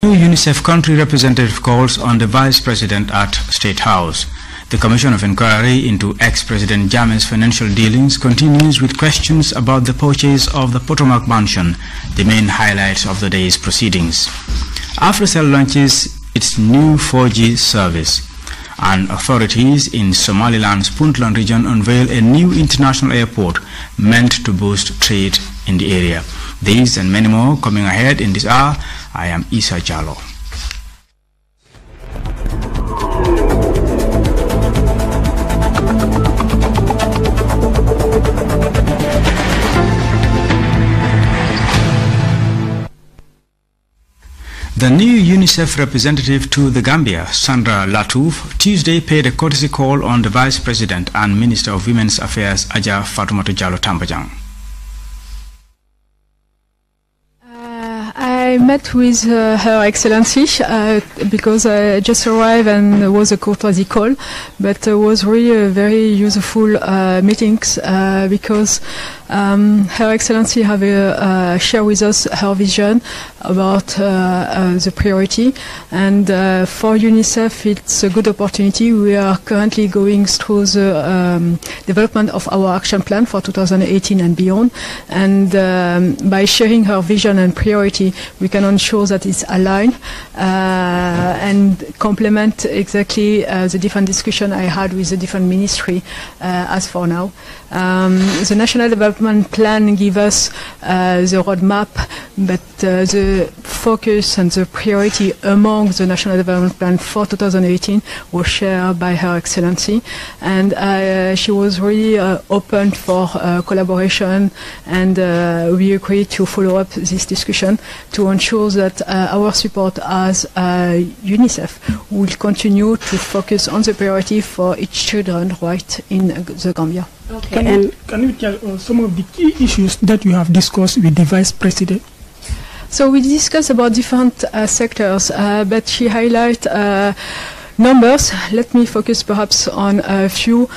New UNICEF country representative calls on the Vice President at State House. The Commission of Inquiry into ex-President Jammeh's financial dealings continues with questions about the purchase of the Potomac Mansion, the main highlights of the day's proceedings. AfriCell launches its new 4G service, and authorities in Somaliland's Puntland region unveil a new international airport meant to boost trade in the area. These and many more coming ahead in this hour. I am Isa Jallo. The new UNICEF representative to the Gambia, Sandra Latouf, Tuesday paid a courtesy call on the Vice President and Minister of Women's Affairs, Aja Fatoumata Jallow Tambajang. I met with Her Excellency because I just arrived and it was a courtesy call, but it was really a very useful meetings because Her Excellency have share with us her vision about the priority, and for UNICEF it's a good opportunity. We are currently going through the development of our action plan for 2018 and beyond, and by sharing her vision and priority we can ensure that it's aligned and complement exactly the different discussion I had with the different ministry as for now. The National Development Plan gives us the roadmap, but the focus and the priority among the National Development Plan for 2018 was shared by Her Excellency, and she was really open for collaboration, and we agreed to follow up this discussion to ensure that our support as UNICEF will continue to focus on the priority for each children's right in the Gambia. Okay. Can you tell us some of the key issues that you have discussed with the Vice President? So we discussed about different sectors, but she highlighted numbers. Let me focus perhaps on a few.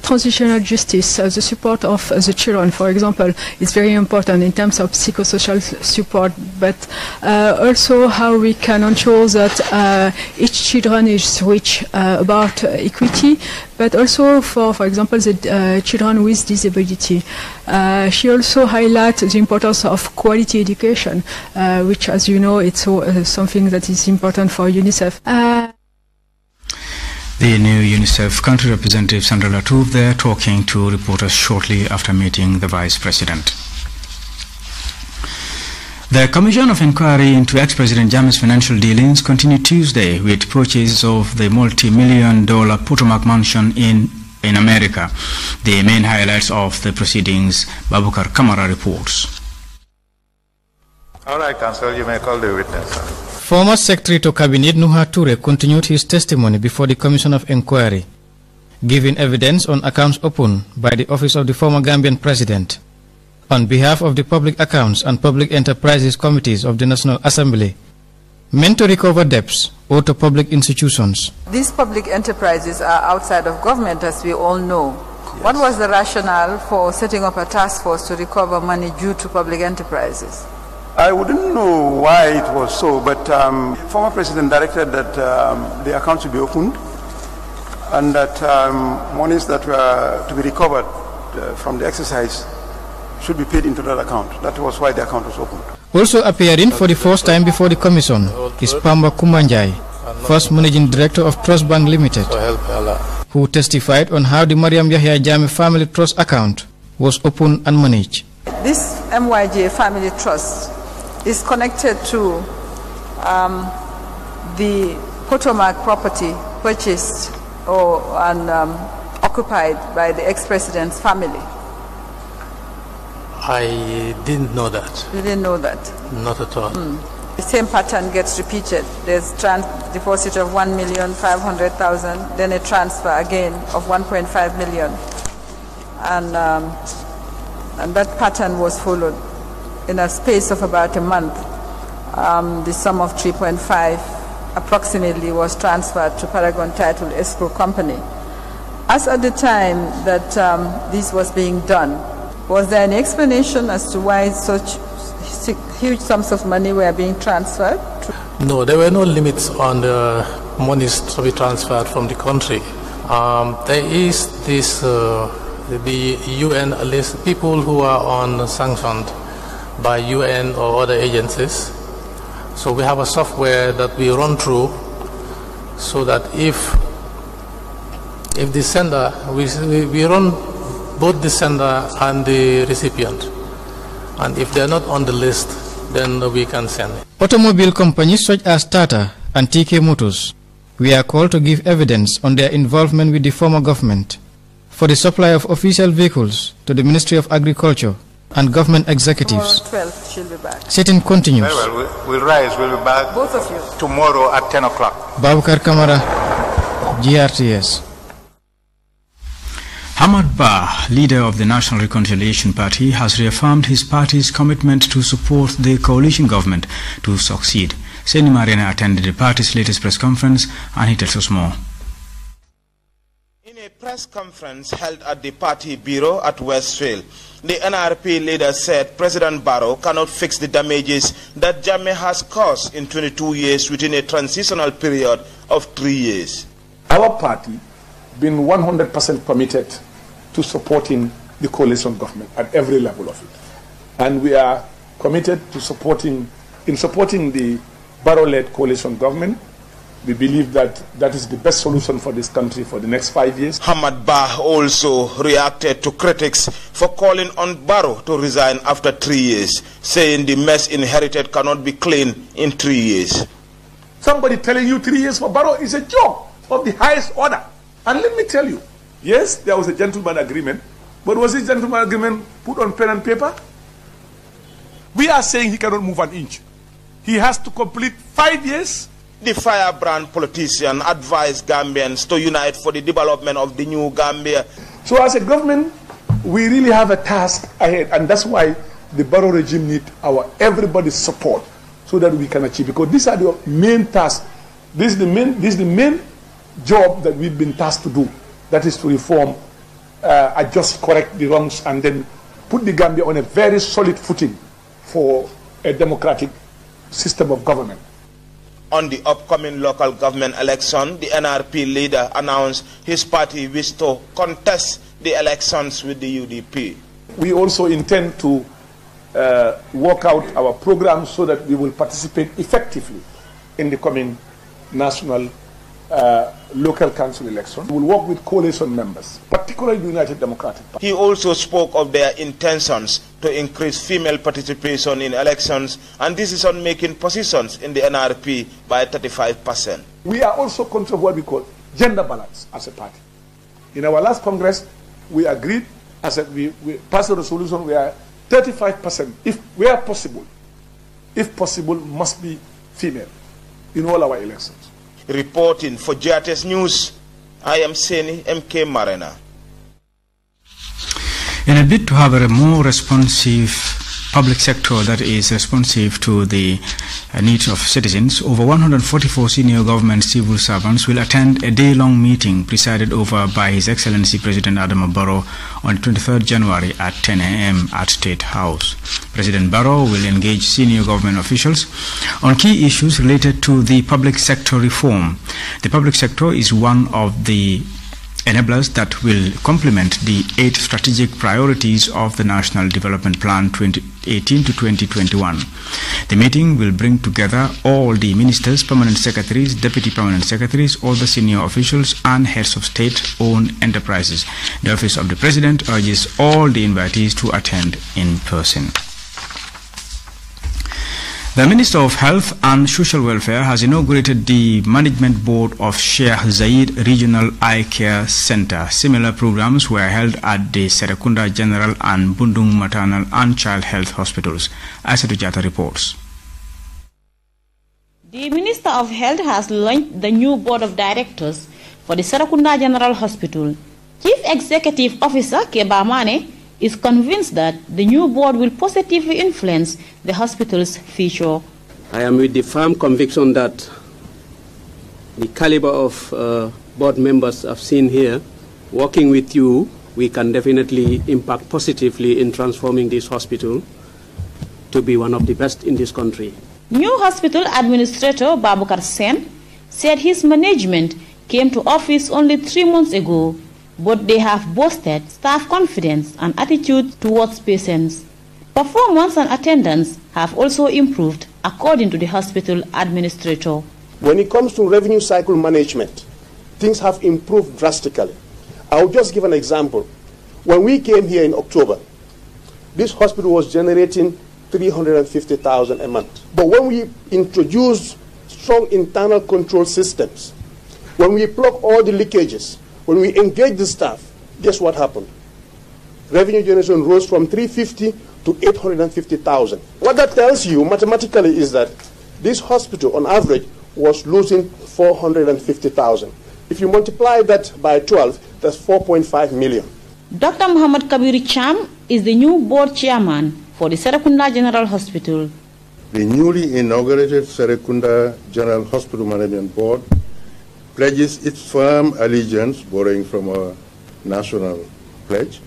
Transitional justice, the support of the children, for example, is very important in terms of psychosocial support, but also how we can ensure that each children is rich about equity, but also for example, the children with disability. She also highlights the importance of quality education, which, as you know, it's something that is important for UNICEF. The new UNICEF country representative Sandra Latouf there talking to reporters shortly after meeting the Vice President. The Commission of Inquiry into ex-President Jammeh's financial dealings continued Tuesday with purchase of the multi-million-dollar Potomac Mansion in America. The main highlights of the proceedings, Babukar Kamara reports. All right, Counsel, you may call the witness. Former Secretary to Cabinet Nuha Toure continued his testimony before the Commission of Inquiry, giving evidence on accounts opened by the Office of the former Gambian President on behalf of the Public Accounts and Public Enterprises Committees of the National Assembly, meant to recover debts owed to public institutions. These public enterprises are outside of government, as we all know. Yes. What was the rationale for setting up a task force to recover money due to public enterprises? I wouldn't know why it was so, but former president directed that the accounts should be opened and that monies that were to be recovered from the exercise should be paid into that account. That was why the account was opened. Also appearing for the first time before the Commission is Pamba Kumanjai, first Managing Director of Trust Bank Limited, who testified on how the Mariam Yahya Jammeh Family Trust account was opened and managed. This MYJ Family Trust is connected to the Potomac property purchased and occupied by the ex-president's family. I didn't know that. You didn't know that? Not at all. The same pattern gets repeated. There's deposit of 1,500,000, then a transfer again of 1.5 million. And that pattern was followed. In a space of about a month, the sum of 3.5 approximately was transferred to Paragon Title Escrow Company. As at the time that this was being done, was there any explanation as to why such huge sums of money were being transferred? No, there were no limits on the monies to be transferred from the country. There is this, the UN list, people who are on sanctioned by UN or other agencies. So we have a software that we run through so that if the sender, we run both the sender and the recipient. And if they're not on the list, then we can send it. Automobile companies such as Tata and TK Motors were called to give evidence on their involvement with the former government for the supply of official vehicles to the Ministry of Agriculture and government executives. Tomorrow 12, she'll be back. Sitting continues. Very well, we'll rise. We'll be back. Both of you. Tomorrow at 10 o'clock. Babukar Kamara, GRTS. Hamad Bah, leader of the National Reconciliation Party, has reaffirmed his party's commitment to support the coalition government to succeed. Seni Marina attended the party's latest press conference and he tells us more. In a press conference held at the party bureau at Westfield, the NRP leader said President Barrow cannot fix the damages that Jammeh has caused in 22 years within a transitional period of 3 years. Our party been 100% committed to supporting the coalition government at every level of it. And we are committed to supporting the Barrow-led coalition government. We believe that that is the best solution for this country for the next 5 years. Hamad Bah also reacted to critics for calling on Barrow to resign after 3 years, saying the mess inherited cannot be cleaned in 3 years. Somebody telling you 3 years for Barrow is a joke of the highest order. And let me tell you, yes, there was a gentleman agreement, but was this gentleman agreement put on pen and paper? We are saying he cannot move an inch. He has to complete 5 years. The firebrand politician advised Gambians to unite for the development of the new Gambia. So as a government, we really have a task ahead, and that's why the Barrow regime needs everybody's support so that we can achieve, because these are the main tasks. This is the main job that we've been tasked to do. That is to reform, adjust, correct the wrongs, and then put the Gambia on a very solid footing for a democratic system of government. On the upcoming local government election, the NRP leader announced his party wished to contest the elections with the UDP. We also intend to work out our programs so that we will participate effectively in the coming national local council election. We will work with coalition members, particularly the United Democratic Party. He also spoke of their intentions to increase female participation in elections and decision-making positions in the NRP by 35%. We are also conscious of what we call gender balance as a party. In our last Congress, we agreed, we passed a resolution where 35%, if possible, must be female in all our elections. Reporting for GRTS News, I am Seni MK Marina. In a bid to have a more responsive public sector that is responsive to the needs of citizens, over 144 senior government civil servants will attend a day-long meeting presided over by His Excellency President Adama Barrow on 23rd January at 10 a.m. at State House. President Barrow will engage senior government officials on key issues related to the public sector reform. The public sector is one of the enablers that will complement the 8 strategic priorities of the National Development Plan 2018 to 2021. The meeting will bring together all the ministers, permanent secretaries, deputy permanent secretaries, all the senior officials and heads of state-owned enterprises. The Office of the President urges all the invitees to attend in person. The Minister of Health and Social Welfare has inaugurated the Management Board of Sheikh Zayed Regional Eye Care Center. Similar programs were held at the Serekunda General and Bundung Maternal and Child Health Hospitals. Asatu Jata reports. The Minister of Health has launched the new Board of Directors for the Serekunda General Hospital. Chief Executive Officer Keba Mane is convinced that the new board will positively influence the hospital's future. I am with the firm conviction that the caliber of board members I've seen here, working with you, we can definitely impact positively in transforming this hospital to be one of the best in this country. New hospital administrator Babukar Sen said his management came to office only 3 months ago, but they have boosted staff confidence and attitude towards patients. Performance and attendance have also improved, according to the hospital administrator. When it comes to revenue cycle management, things have improved drastically. I'll just give an example. When we came here in October, this hospital was generating 350,000 a month. But when we introduced strong internal control systems, when we plug all the leakages, when we engage the staff, guess what happened? Revenue generation rose from 350 to 850,000. What that tells you mathematically is that this hospital on average was losing 450,000. If you multiply that by 12, that's 4.5 million. Dr. Muhammad Kabiri Cham is the new board chairman for the Serekunda General Hospital. The newly inaugurated Serekunda General Hospital Management Board pledges its firm allegiance, borrowing from our national pledge,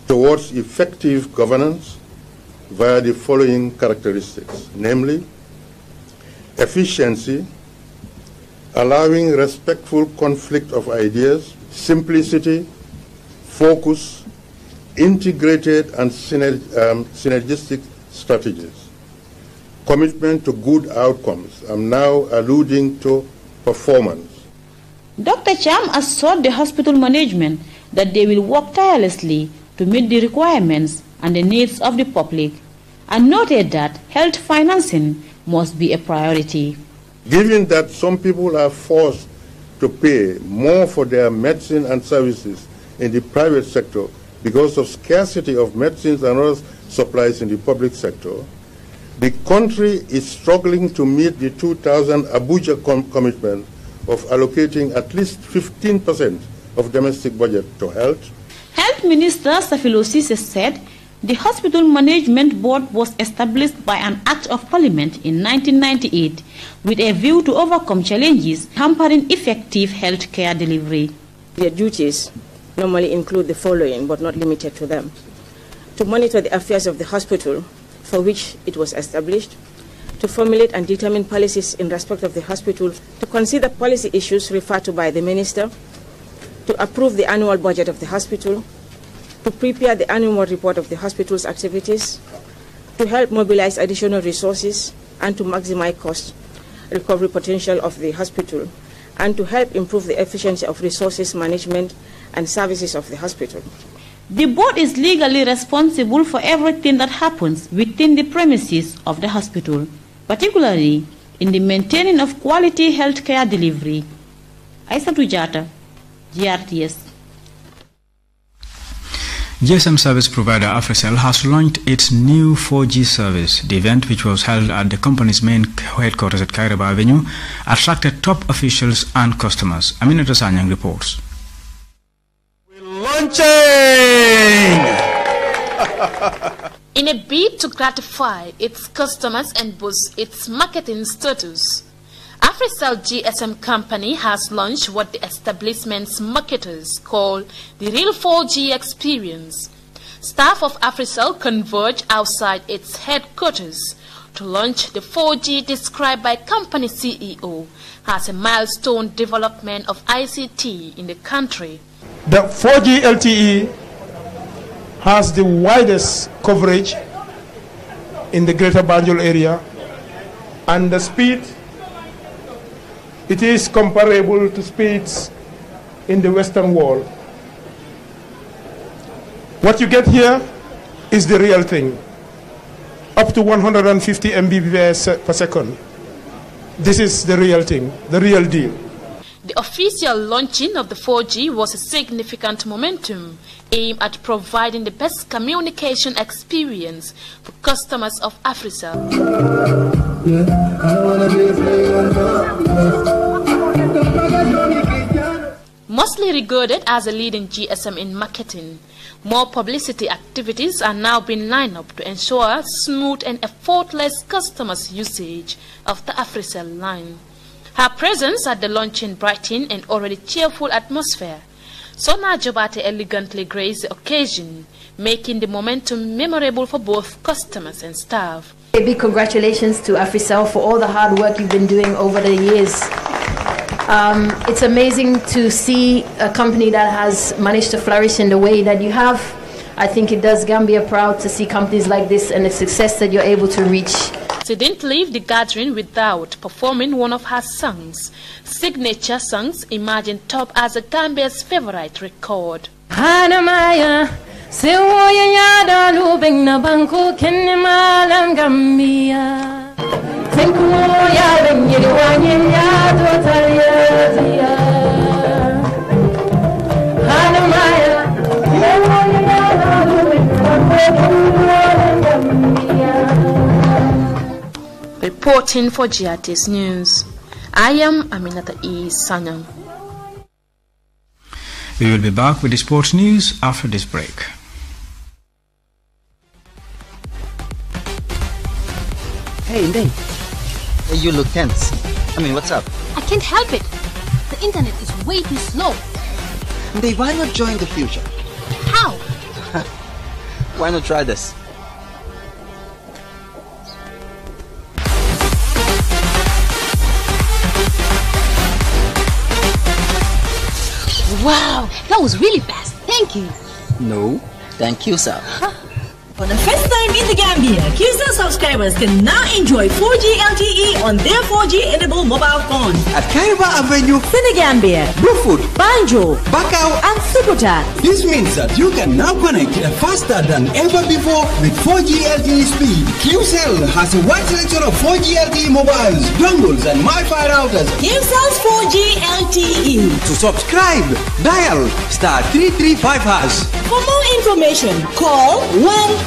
towards effective governance via the following characteristics, namely efficiency, allowing respectful conflict of ideas, simplicity, focus, integrated and synergistic strategies, commitment to good outcomes. I'm now alluding to performance. Dr. Cham assured the hospital management that they will work tirelessly to meet the requirements and the needs of the public, and noted that health financing must be a priority. Given that some people are forced to pay more for their medicine and services in the private sector because of scarcity of medicines and other supplies in the public sector, the country is struggling to meet the 2000 Abuja commitment of allocating at least 15% of domestic budget to health. Health Minister Safilo Sise said the hospital management board was established by an act of parliament in 1998 with a view to overcome challenges hampering effective health care delivery. Their duties normally include the following, but not limited to them: to monitor the affairs of the hospital for which it was established, to formulate and determine policies in respect of the hospital, to consider policy issues referred to by the minister, to approve the annual budget of the hospital, to prepare the annual report of the hospital's activities, to help mobilize additional resources and to maximize cost recovery potential of the hospital, and to help improve the efficiency of resources management and services of the hospital. The board is legally responsible for everything that happens within the premises of the hospital, particularly in the maintaining of quality health care delivery. Aissatou Jatta, GRTS. GSM service provider Africell has launched its new 4G service. The event, which was held at the company's main headquarters at Kairaba Avenue, attracted top officials and customers. Aminata Sanyang reports. Launching! In a bid to gratify its customers and boost its marketing status, Africell GSM company has launched what the establishment's marketers call the Real 4G Experience. Staff of Africell converged outside its headquarters to launch the 4G described by company CEO as a milestone development of ICT in the country. The 4G LTE has the widest coverage in the Greater Banjul area, and the speed, it is comparable to speeds in the Western world. What you get here is the real thing, up to 150 Mbps per second. This is the real thing, the real deal. The official launching of the 4G was a significant momentum aimed at providing the best communication experience for customers of Africell. Mostly regarded as a leading GSM in marketing, more publicity activities are now being lined up to ensure smooth and effortless customers' usage of the Africell line. Her presence at the launching brightened an already cheerful atmosphere. Sona Jobate elegantly graced the occasion, making the momentum memorable for both customers and staff. A big congratulations to AfriCell for all the hard work you've been doing over the years. It's amazing to see a company that has managed to flourish in the way that you have. I think it does Gambia proud to see companies like this and the success that you're able to reach. She didn't leave the gathering without performing one of her songs. Signature songs emerging top as a Gambia's favorite record. Reporting for GRTS News, I am Aminata E. Sanyang. We will be back with the sports news after this break. Hey, Ndeng. You look tense. I mean, what's up? I can't help it. The internet is way too slow. Ndeng, why not join the future? How? Why not try this? Wow, that was really fast. Thank you. No, thank you, sir. For the first time in the Gambia, QCell subscribers can now enjoy 4G LTE on their 4G-enabled mobile phones. At Kaiba Avenue, Senegambia, Bluefoot, Banjo, Bakau, and Sukuta. This means that you can now connect faster than ever before with 4G LTE speed. QCell has a wide selection of 4G LTE mobiles, dongles, and MiFi routers. QCell's 4G LTE. To subscribe, dial *335#. For more information, call 111.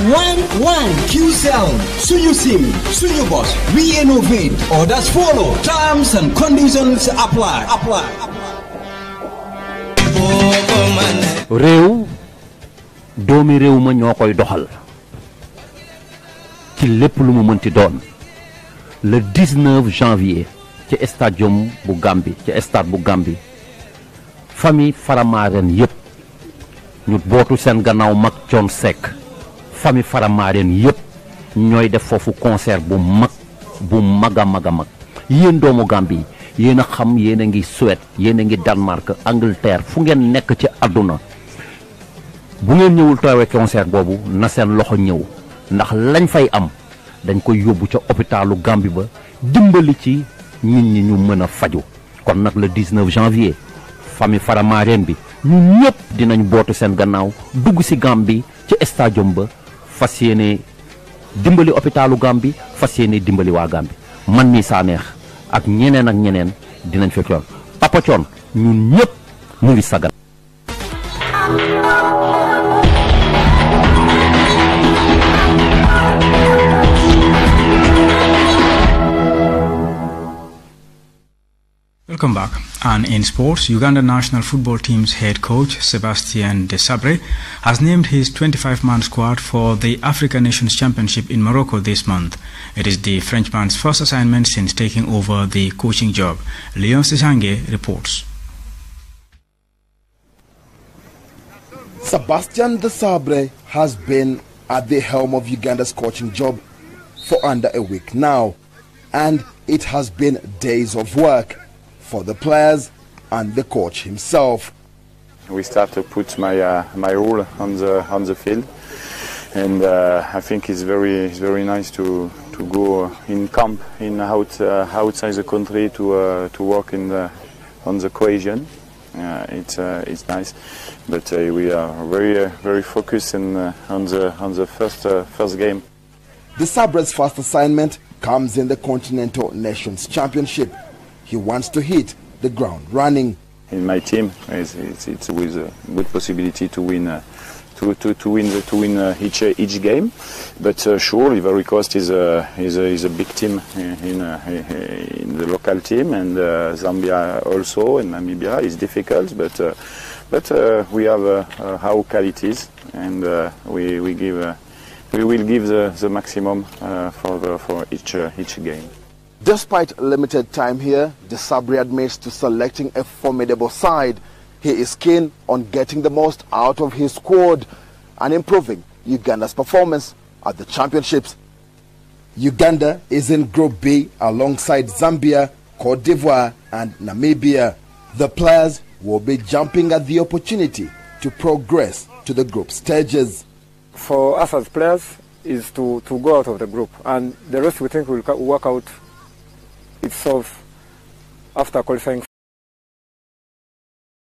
QCell, Sunyu SIM, Sunyu Boss. We innovate. Orders follow. Terms and conditions apply. réew doomi réew ma ñoo koy doxal ci lépp lu mu mënti doon le 19 janvier ci stadium bu Gambie ci stade bu Gambie famille Faramaren yépp ñu bootu seen gannaaw mag Thione Seck famille Faramaren yépp ñooy def foofu concert bu maga mag yéen doomu Gambie yéen a xam yéen a ngi Suède yéen a ngi Danemark Angleterre fu ngeen nekk ci àdduna bu ngeen ñëwul teewee concert boobu na seen loxo ñëw ndax lañ fay am dañ koy yóbbu ca hôpitalu Gambie ba dimbali ci nit ñi ñu mën a faju kon nag le 19 janvier famille Faramaren bi ñu ñëpp dinañ bootu seen gannaaw dugg ci Gambie ci stadium ba fas yéene dimbali hôpitalu Gambie fas yéene dimbali waa Gambie man mii saa neex ak ñeneen dinañ fa Thione Papa Thione ñun ñëpp ñu ngi sagal. Welcome back. And in sports, Uganda national football team's head coach Sebastien Desabre has named his 25-man squad for the African Nations Championship in Morocco this month. It is the Frenchman's first assignment since taking over the coaching job. Leon Sisange reports. Sebastien Desabre has been at the helm of Uganda's coaching job for under a week now, and it has been days of work for the players and the coach himself. We start to put my role on the field, and I think it's very nice to go in camp outside the country to work on the cohesion. It's nice, but we are very focused on the first game. Desabre's first assignment comes in the Continental Nations Championship. He wants to hit the ground running. In my team, it's with a good possibility to win each game. But sure, Ivory Coast is a big team in the local team, and Zambia also, and Namibia is difficult. But we have our qualities, and we will give the maximum for each game. Despite limited time here, Desabre admits to selecting a formidable side. He is keen on getting the most out of his squad and improving Uganda's performance at the championships. Uganda is in Group B alongside Zambia, Cote d'Ivoire and Namibia. The players will be jumping at the opportunity to progress to the group stages. For us as players is to go out of the group, and the rest we think will work out itself after qualifying